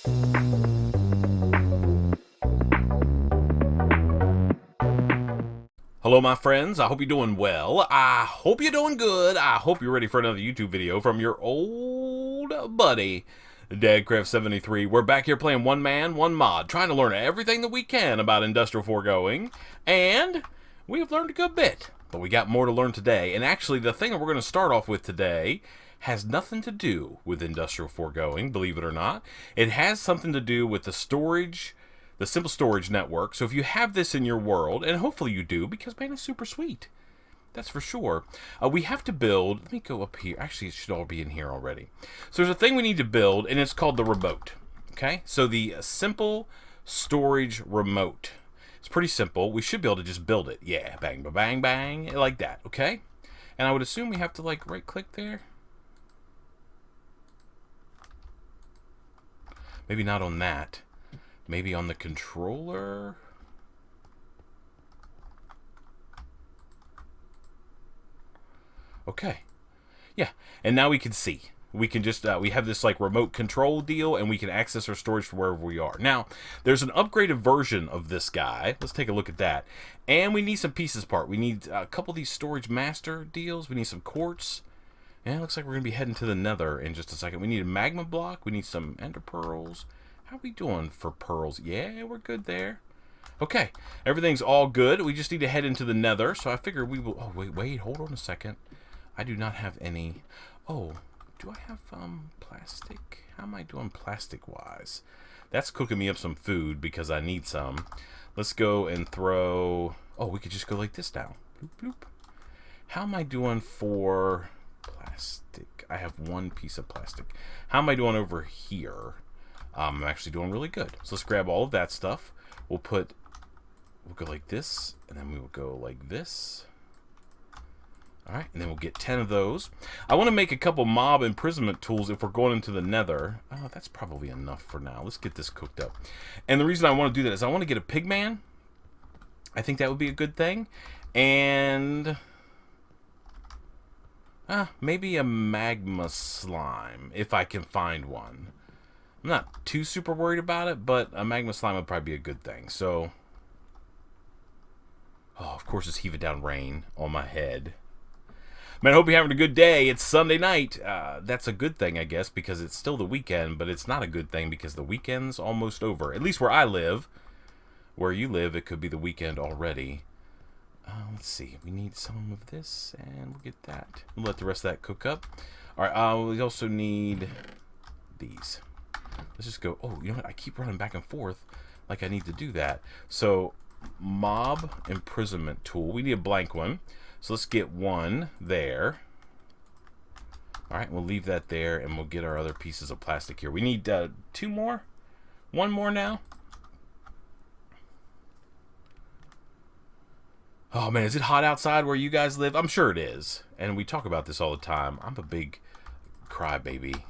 Hello my friends, I hope you're doing well. I hope you're doing good. I hope you're ready for another YouTube video from your old buddy, Dadcraft73. We're back here playing one man, one mod, trying to learn everything that we can about Industrial Foregoing, and we've learned a good bit, but we got more to learn today. And actually, the thing that we're going to start off with today has nothing to do with Industrial Foregoing, believe it or not. It has something to do with the storage, the simple storage network. So if you have this in your world, and hopefully you do, because man, it's super sweet. That's for sure. We have to build, let me go up here. Actually, it should all be in here already. So there's a thing we need to build, and it's called the remote. Okay, so the simple storage remote. It's pretty simple. We should be able to just build it. Yeah, bang, ba bang, bang, like that, okay? And I would assume we have to like right click there. Maybe not on that. Maybe on the controller. Okay. Yeah. And now we can see. We can just, we have this like remote control deal, and we can access our storage from wherever we are. Now, there's an upgraded version of this guy. Let's take a look at that. And we need some pieces part. We need a couple of these storage master deals. We need some quartz. And it looks like we're going to be heading to the nether in just a second. We need a magma block. We need some ender pearls. How are we doing for pearls? Yeah, we're good there. Okay, everything's all good. We just need to head into the nether. So I figure we will... Oh, wait, hold on a second. I do not have any... Oh, do I have plastic? How am I doing plastic-wise? That's cooking me up some food because I need some. Let's go and throw... Oh, we could just go like this now. Bloop, bloop. How am I doing for plastic? I have one piece of plastic. How am I doing over here? I'm actually doing really good. So let's grab all of that stuff. We'll go like this, and then we will go like this. All right, and then we'll get 10 of those. I want to make a couple mob imprisonment tools if we're going into the nether. Oh, that's probably enough for now. Let's get this cooked up. And the reason I want to do that is I want to get a pigman. I think that would be a good thing. And maybe a magma slime, if I can find one. I'm not too super worried about it, but a magma slime would probably be a good thing. So, oh, of course it's heaving down rain on my head. Man, I hope you're having a good day. It's Sunday night. That's a good thing, I guess, because it's still the weekend, but it's not a good thing because the weekend's almost over. At least where I live. Where you live, it could be the weekend already. Let's see. We need some of this, and we'll get that. We'll let the rest of that cook up. All right, we also need these. Let's just go. Oh, you know what? I keep running back and forth like I need to do that. So, mob imprisonment tool. We need a blank one. So let's get one there. All right, we'll leave that there, and we'll get our other pieces of plastic here. We need 2 more. 1 more now. Oh, man, is it hot outside where you guys live? I'm sure it is. And we talk about this all the time. I'm a big crybaby.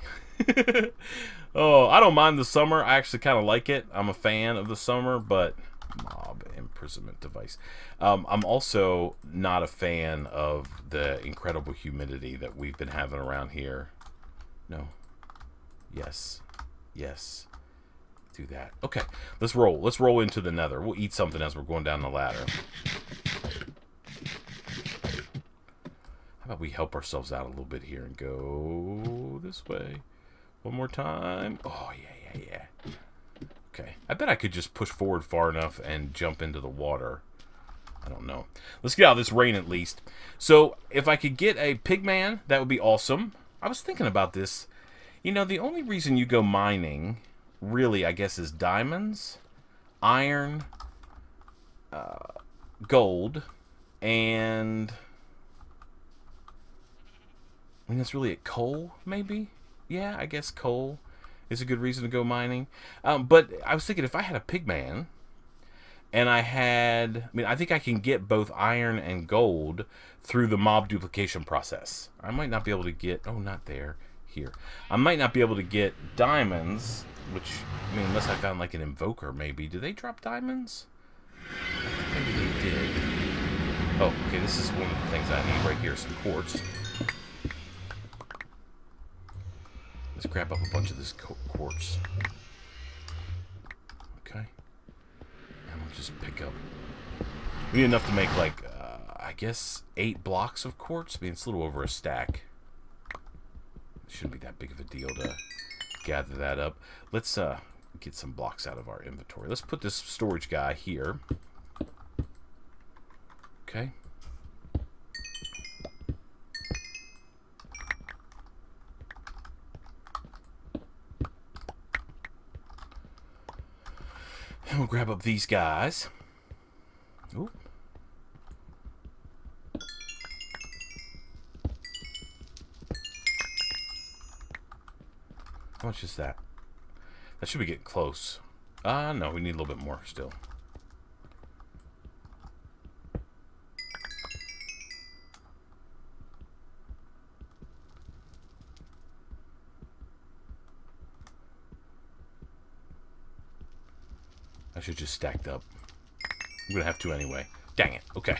Oh, I don't mind the summer. I actually kind of like it. I'm a fan of the summer, but mob imprisonment device. I'm also not a fan of the incredible humidity that we've been having around here. No. Yes. Yes. Do that. Okay, let's roll. Let's roll into the nether. We'll eat something as we're going down the ladder. How about we help ourselves out a little bit here and go this way? One more time. Oh, yeah. Okay. I bet I could just push forward far enough and jump into the water. I don't know. Let's get out of this rain at least. So, if I could get a pigman, that would be awesome. I was thinking about this. You know, the only reason you go mining, really, I guess, is diamonds, iron, gold, and... I mean, that's really it. Coal, maybe? Yeah, I guess coal is a good reason to go mining. But I was thinking if I had a pigman and I think I can get both iron and gold through the mob duplication process. I might not be able to get, oh, not there, here. I might not be able to get diamonds, which, I mean, unless I found like an invoker maybe. Do they drop diamonds? Maybe they did. Oh, okay, this is one of the things I need right here, some quartz. Let's grab up a bunch of this quartz. pick up. We need enough to make, like, I guess 8 blocks of quartz. I mean, it's a little over a stack. It shouldn't be that big of a deal to gather that up. Let's get some blocks out of our inventory. Let's put this storage guy here. Okay. And we'll grab up these guys. Ooh. How much is that? That should be getting close. No, we need a little bit more still. I should just stacked up. I'm gonna have to anyway. Dang it. Okay.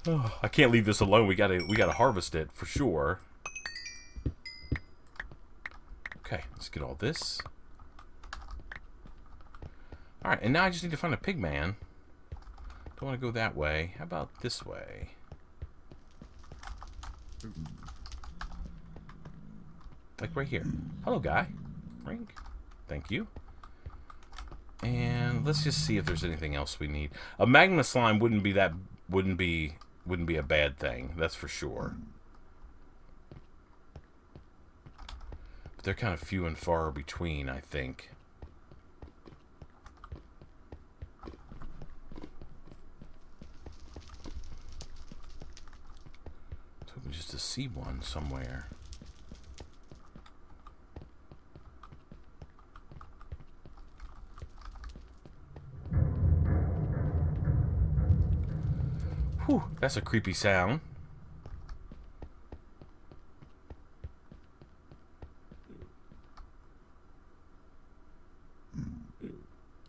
Oh, I can't leave this alone. We gotta harvest it for sure. Okay, let's get all this. Alright, and now I just need to find a pig man. Don't want to go that way. How about this way? Like right here. Hello, guy. Ring. Thank you. And let's just see if there's anything else we need. A magma slime wouldn't be a bad thing. That's for sure. But they're kind of few and far between, I think. Just to see one somewhere. Whew, that's a creepy sound.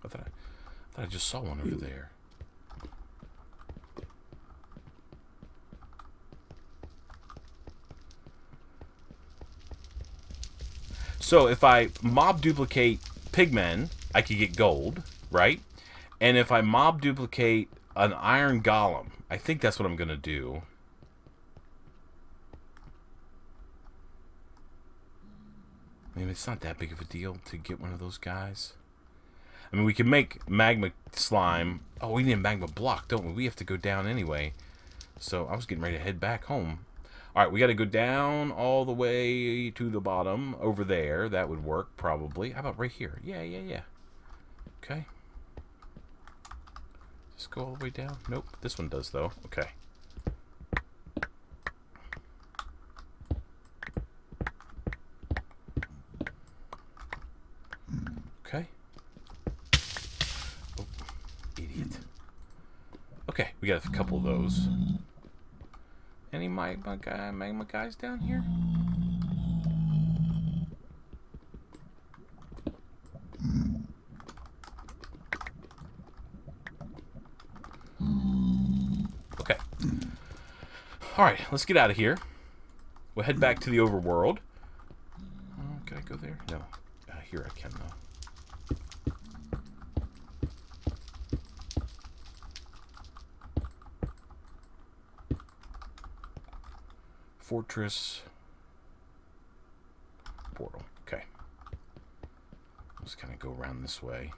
I thought I just saw one over there. So if I mob duplicate pigmen, I could get gold, right? And if I mob duplicate an iron golem, I think that's what I'm going to do. I mean, it's not that big of a deal to get one of those guys. I mean, we can make magma slime. Oh, we need a magma block, don't we? We have to go down anyway. So I was getting ready to head back home. Alright, we got to go down all the way to the bottom over there. That would work, probably. How about right here? Yeah. Okay. Just go all the way down. Nope, this one does, though. Okay. Okay. Oh, idiot. Okay, we got a couple of those. Any magma guys down here? Okay. Alright, let's get out of here. We'll head back to the overworld. Can I go there? No. Here I can, though. Fortress portal. Okay. Let's kind of go around this way.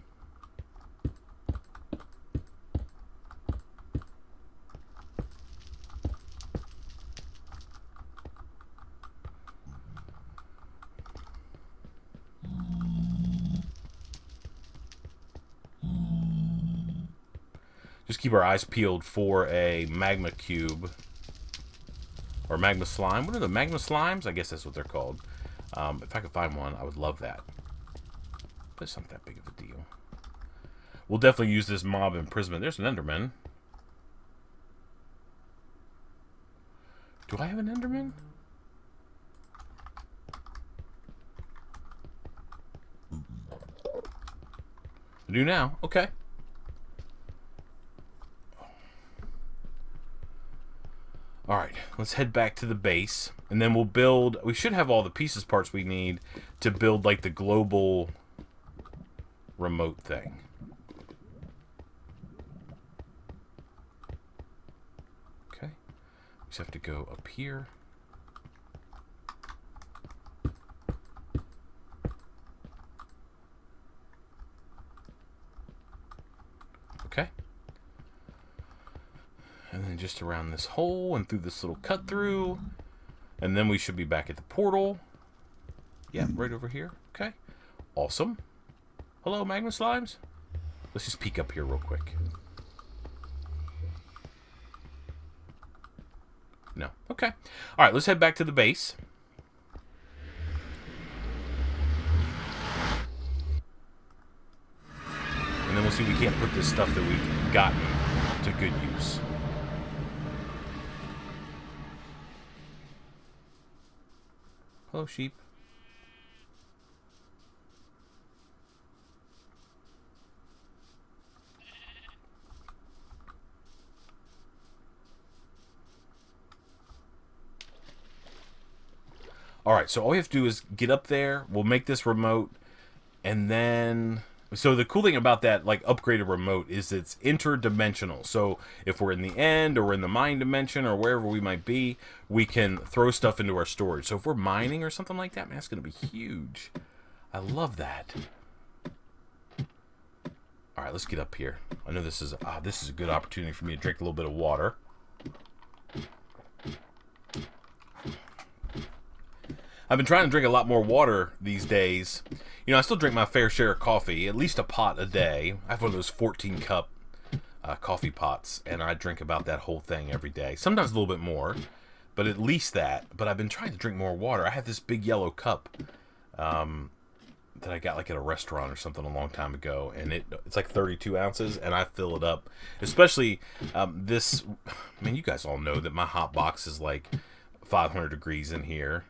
Just keep our eyes peeled for a magma cube. Or magma slime. What are the magma slimes? I guess that's what they're called. If I could find one, I would love that. But it's not that big of a deal. We'll definitely use this mob imprisonment. There's an Enderman. Do I have an Enderman? I do now. Okay. Alright, let's head back to the base, and then we'll build... We should have all the pieces parts we need to build, like, the global remote thing. just have to go up here. Okay. And then just around this hole and through this little cut through. And then we should be back at the portal. Yeah, right over here. Okay. Awesome. Hello, magma slimes. Let's just peek up here real quick. No. Okay. All right, let's head back to the base. And then we'll see if we can't put this stuff that we've gotten to good use. Hello, sheep. Alright, so all we have to do is get up there. We'll make this remote. And then... So the cool thing about that, like, upgraded remote is it's interdimensional. So if we're in the end or in the mine dimension or wherever we might be, we can throw stuff into our storage. So if we're mining or something like that, man, it's going to be huge. I love that. Alright, let's get up here. I know this is a good opportunity for me to drink a little bit of water. I've been trying to drink a lot more water these days. You know, I still drink my fair share of coffee, at least a pot a day. I have one of those 14-cup coffee pots, and I drink about that whole thing every day. Sometimes a little bit more, but at least that. But I've been trying to drink more water. I have this big yellow cup that I got like at a restaurant or something a long time ago, and it's like 32 ounces, and I fill it up. Especially this, I mean, you guys all know that my hot box is like 500 degrees in here.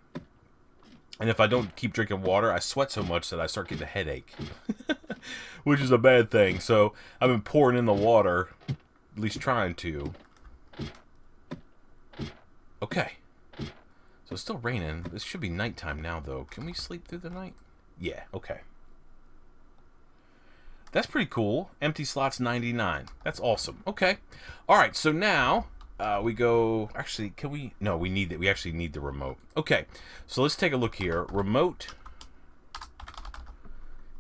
And if I don't keep drinking water, I sweat so much that I start getting a headache. Which is a bad thing. So I've been pouring in the water, at least trying to. Okay. So it's still raining. This should be nighttime now, though. Can we sleep through the night? Yeah, okay. That's pretty cool. Empty slots 99. That's awesome. Okay. Alright, so now... we go, actually, can we, no, we need it. We actually need the remote. Okay, so let's take a look here. Remote,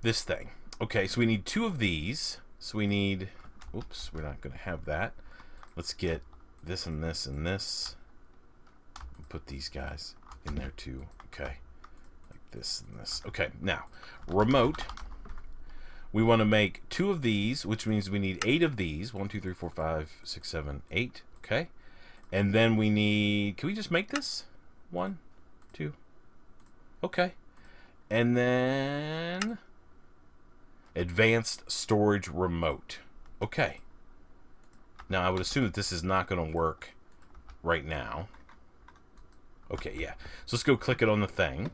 this thing. Okay, so we need 2 of these. So we need, oops, we're not going to have that. Let's get this and this and this. Put these guys in there too. Okay, like this and this. Okay, now, remote. We want to make 2 of these, which means we need 8 of these. 1, 2, 3, 4, 5, 6, 7, 8. Okay, and then we need, can we just make this? 1, 2, okay, and then advanced storage remote. Okay, now I would assume that this is not going to work right now. Okay, yeah, so let's go click it on the thing.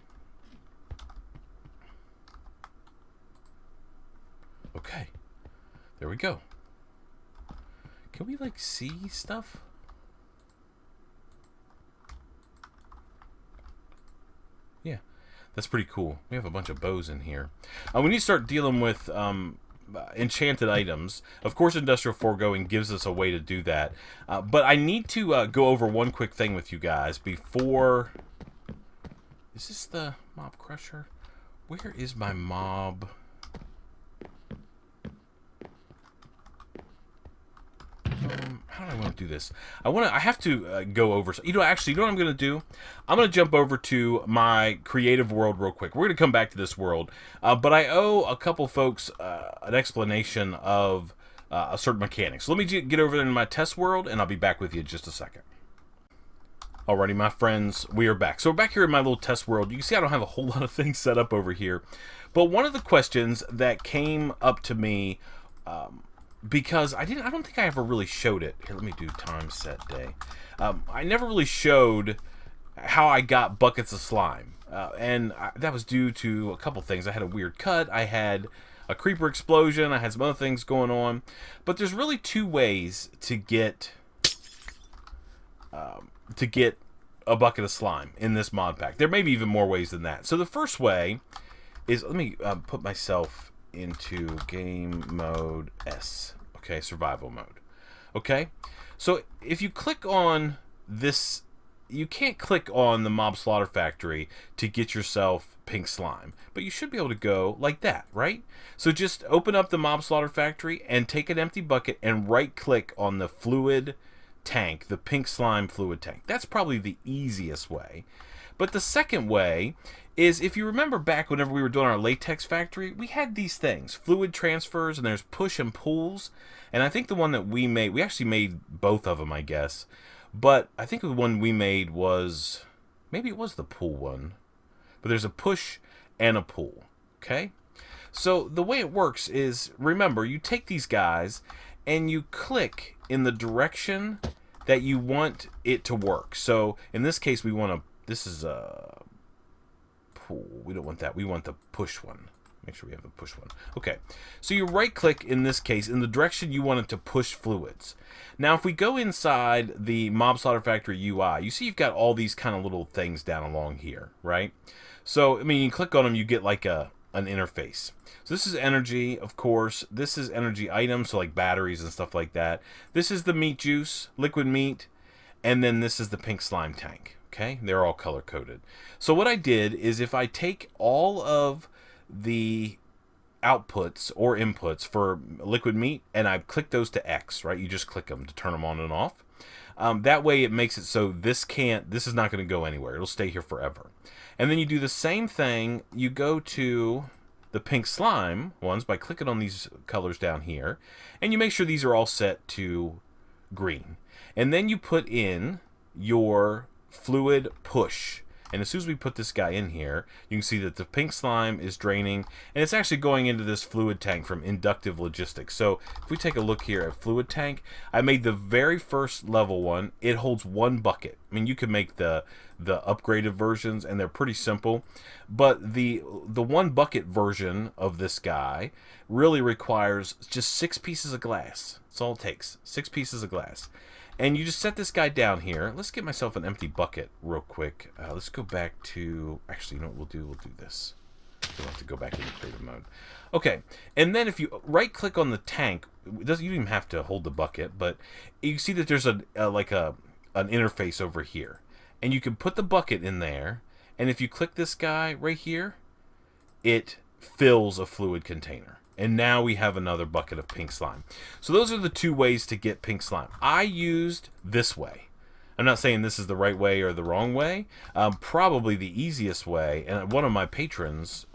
Okay, there we go. Can we, like, see stuff? Yeah, that's pretty cool. We have a bunch of bows in here. We need to start dealing with enchanted items. Of course, Industrial Foregoing gives us a way to do that. But I need to go over one quick thing with you guys before... Is this the mob crusher? Where is my mob... how do I want to do this? I have to go over. You know, actually, you know what I'm going to do? I'm going to jump over to my creative world real quick. We're going to come back to this world, but I owe a couple folks an explanation of a certain mechanic. So let me get over there in my test world, and I'll be back with you in just a second. Alrighty, my friends, we are back. So we're back here in my little test world. You can see I don't have a whole lot of things set up over here, but one of the questions that came up to me. Because I don't think I ever really showed it. Here, let me do time set day. I never really showed how I got buckets of slime. That was due to a couple things. I had a weird cut. I had a creeper explosion. I had some other things going on. But there's really 2 ways to get a bucket of slime in this mod pack. There may be even more ways than that. So the first way is, let me put myself into game mode S. Okay, survival mode. Okay, so if you click on this, you can't click on the mob slaughter factory to get yourself pink slime, but you should be able to go like that, right? So just open up the mob slaughter factory and take an empty bucket and right click on the fluid tank, the pink slime fluid tank. That's probably the easiest way. But the second way is, if you remember back whenever we were doing our latex factory, we had these things, fluid transfers, and there's push and pulls. And I think the one that we made, we actually made both of them, I guess. But I think the one we made was, maybe it was the pull one. But there's a push and a pull, okay? So the way it works is, remember, you take these guys and you click in the direction that you want it to work. So in this case, we want to, this is a pull. We don't want that. We want the push one. Make sure we have the push one. Okay, so you right click in this case in the direction you want it to push fluids. Now if we go inside the Mob Slaughter Factory UI, you see you've got all these kind of little things down along here, right? So I mean, you click on them, you get like an interface. So this is energy, of course. This is energy items, so like batteries and stuff like that. This is the meat juice, liquid meat, and then this is the pink slime tank. Okay, they're all color coded. So what I did is, if I take all of the outputs or inputs for liquid meat and I click those to X, right? You just click them to turn them on and off. That way it makes it so this is not going to go anywhere. It'll stay here forever. And then you do the same thing. You go to the pink slime ones by clicking on these colors down here, and you make sure these are all set to green. And then you put in your fluid push. And as soon as we put this guy in here, you can see that the pink slime is draining, and it's actually going into this fluid tank from Industrial Logistics. So if we take a look here at fluid tank, I made the very first level one. It holds 1 bucket. I mean, you can make the upgraded versions, and they're pretty simple. But the 1 bucket version of this guy really requires just 6 pieces of glass. That's all it takes, 6 pieces of glass. And you just set this guy down here. Let's get myself an empty bucket real quick. Let's go back to, actually, you know what we'll do? We'll do this. We'll have to go back into creative mode. Okay, and then if you right-click on the tank, you don't even have to hold the bucket, but you see that there's an interface over here. And you can put the bucket in there, and if you click this guy right here, it fills a fluid container. And now we have another bucket of pink slime. So those are the 2 ways to get pink slime. I used this way. I'm not saying this is the right way or the wrong way. Probably the easiest way. And one of my patrons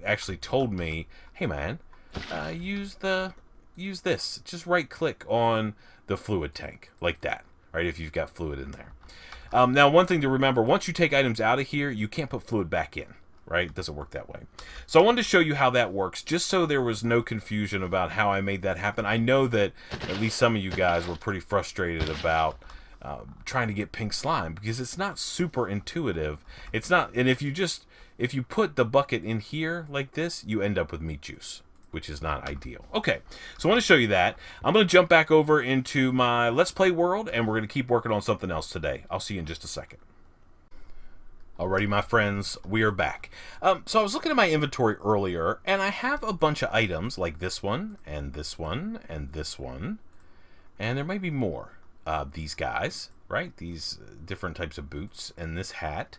actually told me, hey man, use this. Just right click on the fluid tank like that, right? If you've got fluid in there. Now one thing to remember, once you take items out of here, you can't put fluid back in. Right? It doesn't work that way. So I wanted to show you how that works, just so there was no confusion about how I made that happen. I know that at least some of you guys were pretty frustrated about trying to get pink slime, because it's not super intuitive. It's not, and if you put the bucket in here like this, you end up with meat juice, which is not ideal. Okay, so I want to show you that. I'm going to jump back over into my Let's Play world, and we're going to keep working on something else today. I'll see you in just a second. Alrighty, my friends, we are back. So I was looking at my inventory earlier, and I have a bunch of items like this one, and this one, and this one, and there might be more. These guys, right? These different types of boots, and this hat,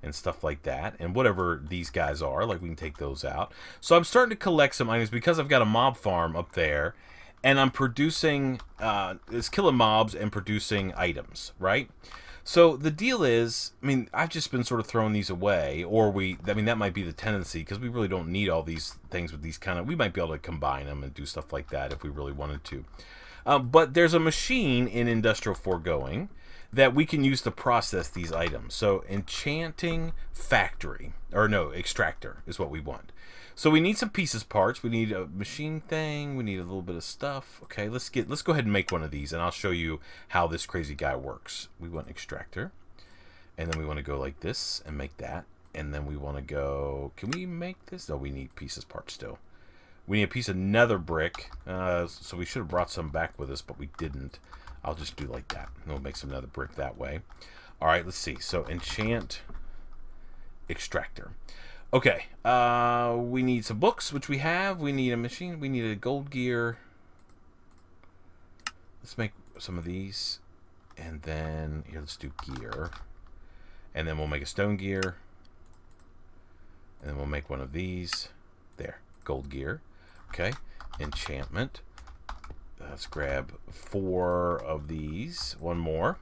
and stuff like that, and whatever these guys are, like we can take those out. So I'm starting to collect some items because I've got a mob farm up there, and I'm producing, it's killing mobs and producing items, right? So the deal is, I mean, I've just been sort of throwing these away, or I mean, that might be the tendency, because we really don't need all these things with these kind of, we might be able to combine them and do stuff like that if we really wanted to. But there's a machine in Industrial Foregoing that we can use to process these items. So Enchanting Factory, or no, Extractor is what we want. So we need some pieces parts. We need a machine thing. We need a little bit of stuff. Okay, let's go ahead and make one of these, and I'll show you how this crazy guy works. We want extractor, and then we want to go like this and make that, and then we want to go. Can we make this? No, we need pieces parts still. We need a piece of nether brick. So we should have brought some back with us, but we didn't. I'll just do like that. And we'll make some nether brick that way. All right, let's see. So enchant extractor. Okay, we need some books, which we have. We need a machine. We need a gold gear. Let's make some of these. And then, here, let's do gear. And then we'll make a stone gear. And then we'll make one of these. There, gold gear. Okay, enchantment. Let's grab 4 of these. One more.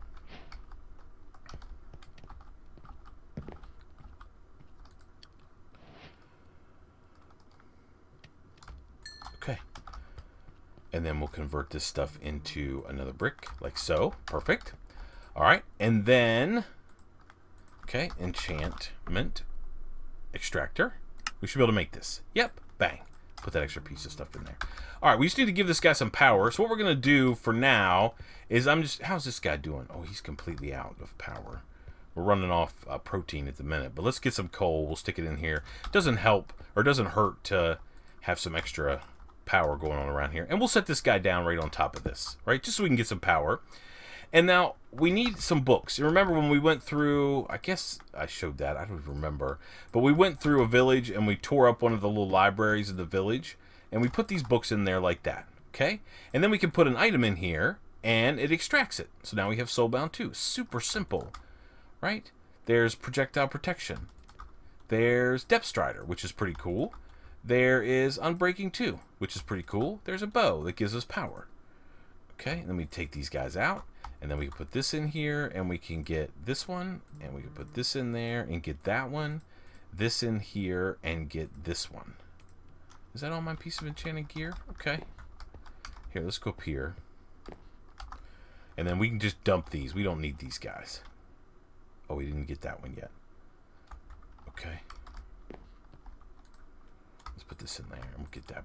Okay. And then we'll convert this stuff into another brick, like so. Perfect. All right, and then, okay, enchantment extractor. We should be able to make this. Yep, bang. Put that extra piece of stuff in there. All right, we just need to give this guy some power. So what we're going to do for now is how's this guy doing? Oh, he's completely out of power. We're running off protein at the minute, but let's get some coal. We'll stick it in here. Doesn't help, or doesn't hurt to have some extra power going on around here. And we'll set this guy down right on top of this, right? Just so we can get some power. And now we need some books. You remember when we went through, I guess I showed that, I don't even remember, but we went through a village and we tore up one of the little libraries of the village and we put these books in there like that, okay? And then we can put an item in here and it extracts it. So now we have Soulbound 2. Super simple, right? There's projectile protection. There's Depth Strider, which is pretty cool. There is Unbreaking 2, which is pretty cool. There's a bow that gives us power. Okay, and then we take these guys out. And then we can put this in here, and we can get this one, and we can put this in there, and get that one, this in here, and get this one. Is that all my piece of enchanted gear? Okay. Here, let's go up here. And then we can just dump these. We don't need these guys. Oh, we didn't get that one yet. Okay. Let's put this in there, and we'll get that.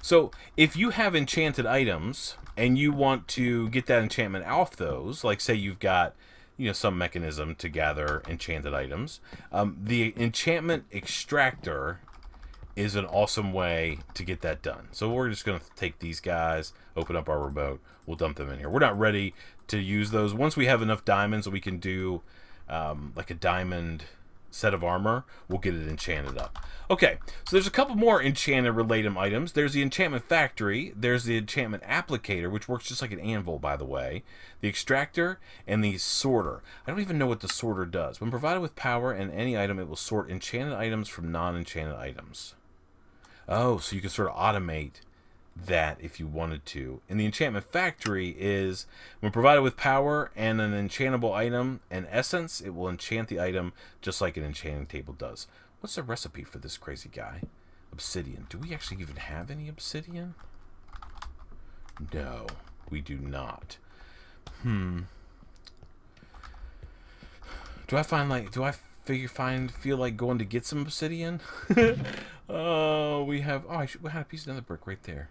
So if you have enchanted items and you want to get that enchantment off those, like say you've got, you know, some mechanism to gather enchanted items, the enchantment extractor is an awesome way to get that done. So we're just going to take these guys, open up our remote, we'll dump them in here. We're not ready to use those. Once we have enough diamonds, we can do like a diamond set of armor, we'll get it enchanted up. Okay, so there's a couple more enchanted related items. There's the enchantment factory, there's the enchantment applicator, which works just like an anvil, by the way, the extractor, and the sorter. I don't even know what the sorter does. When provided with power and any item, it will sort enchanted items from non-enchanted items. Oh, so you can sort of automate that if you wanted to. And the enchantment factory is when provided with power and an enchantable item and essence, it will enchant the item just like an enchanting table does. What's the recipe for this crazy guy? Obsidian. Do we actually even have any obsidian? No, we do not. Do I feel like going to get some obsidian? Oh, we had a piece of nether brick right there.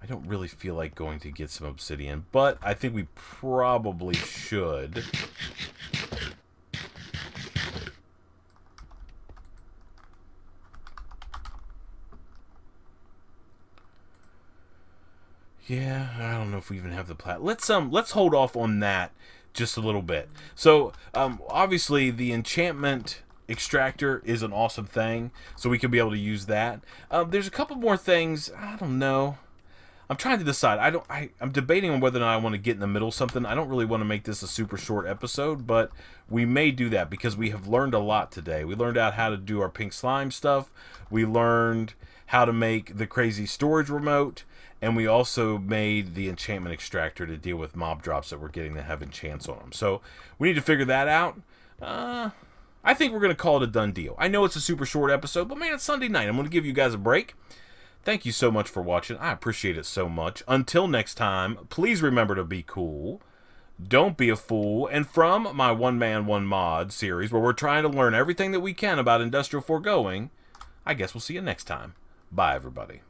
I don't really feel like going to get some obsidian, but I think we probably should. Yeah, I don't know if we even have the plat. Let's hold off on that just a little bit. So, obviously the enchantment extractor is an awesome thing, so we could be able to use that. There's a couple more things. I don't know. I'm trying to decide. I'm debating on whether or not I want to get in the middle of something. I don't really want to make this a super short episode, but we may do that because we have learned a lot today. We learned out how to do our pink slime stuff. We learned how to make the crazy storage remote, and we also made the enchantment extractor to deal with mob drops that we're getting that have enchants on them. So we need to figure that out. I think we're going to call it a done deal. I know it's a super short episode, but man, it's Sunday night. I'm going to give you guys a break. Thank you so much for watching. I appreciate it so much. Until next time, please remember to be cool. Don't be a fool. And from my One Man, One Mod series, where we're trying to learn everything that we can about Industrial Foregoing, I guess we'll see you next time. Bye, everybody.